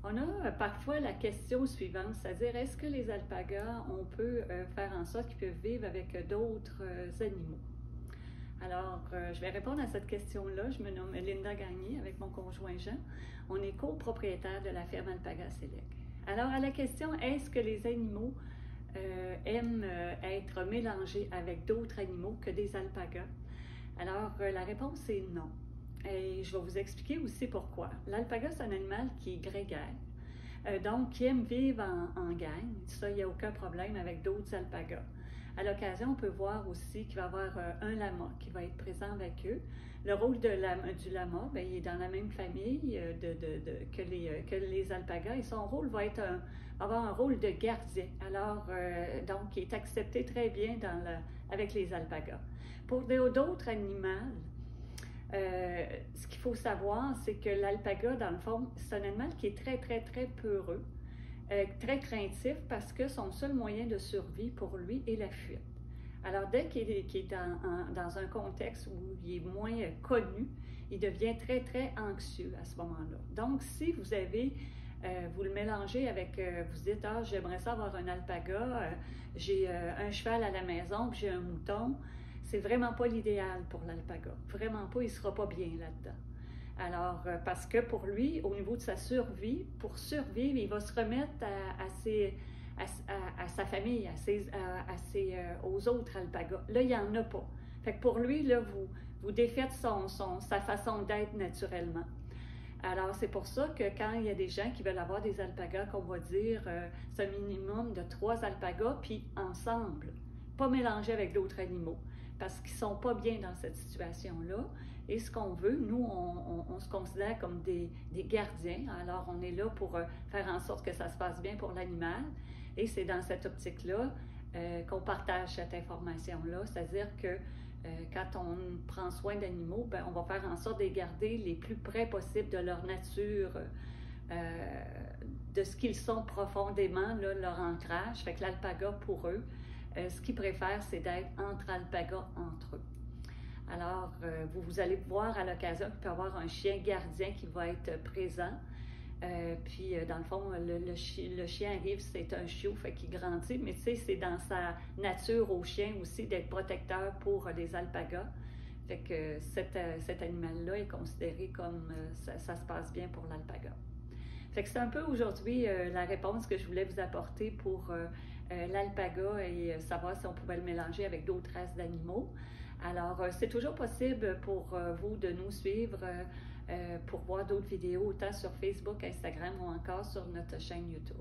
On a parfois la question suivante, c'est-à-dire est-ce que les alpagas, on peut faire en sorte qu'ils peuvent vivre avec d'autres animaux? Alors, je vais répondre à cette question-là. Je me nomme Linda Gagné avec mon conjoint Jean. On est copropriétaire de la ferme Alpaga Select. Alors, à la question, est-ce que les animaux aiment être mélangés avec d'autres animaux que des alpagas? Alors, la réponse est non. Et je vais vous expliquer aussi pourquoi. L'alpaga, c'est un animal qui est grégaire, donc qui aime vivre en gang. Ça, il n'y a aucun problème avec d'autres alpagas. À l'occasion, on peut voir aussi qu'il va y avoir un lama qui va être présent avec eux. Le rôle du lama, bien, il est dans la même famille que les alpagas et son rôle va être avoir un rôle de gardien. Alors, donc, il est accepté très bien avec les alpagas. Pour d'autres animaux, ce qu'il faut savoir, c'est que l'alpaga, dans le fond, c'est un animal qui est très, très, très peureux, très craintif parce que son seul moyen de survie pour lui est la fuite. Alors, dès qu'il est dans un contexte où il est moins connu, il devient très, très anxieux à ce moment-là. Donc, si vous avez, vous le mélangez avec, vous dites, ah, j'aimerais ça avoir un alpaga, j'ai un cheval à la maison, puis j'ai un mouton, c'est vraiment pas l'idéal pour l'alpaga. Vraiment pas, il ne sera pas bien là-dedans. Alors, parce que pour lui, au niveau de sa survie, pour survivre, il va se remettre à sa famille, aux autres alpagas. Là, il n'y en a pas. Fait que pour lui, là, vous défaites sa façon d'être naturellement. Alors, c'est pour ça que quand il y a des gens qui veulent avoir des alpagas, qu'on va dire, c'est un minimum de 3 alpagas, puis ensemble, pas mélangés avec d'autres animaux, parce qu'ils ne sont pas bien dans cette situation-là. Et ce qu'on veut, nous, on se considère comme des gardiens. Alors, on est là pour faire en sorte que ça se passe bien pour l'animal. Et c'est dans cette optique-là qu'on partage cette information-là. C'est-à-dire que quand on prend soin d'animaux, ben, on va faire en sorte de les garder les plus près possible de leur nature, de ce qu'ils sont profondément, là, leur ancrage. Fait que l'alpaga, pour eux, ce qu'ils préfèrent, c'est d'être entre alpagas, entre eux. Alors, vous allez voir à l'occasion qu'il peut y avoir un chien gardien qui va être présent. Puis, dans le fond, le chien arrive, c'est un chiot, fait qu'il grandit, mais tu sais, c'est dans sa nature au chien aussi d'être protecteur pour les alpagas. Fait que cet animal-là est considéré comme ça se passe bien pour l'alpaga. Fait que c'est un peu aujourd'hui la réponse que je voulais vous apporter pour l'alpaga et savoir si on pouvait le mélanger avec d'autres races d'animaux. Alors, c'est toujours possible pour vous de nous suivre pour voir d'autres vidéos, autant sur Facebook, Instagram ou encore sur notre chaîne YouTube.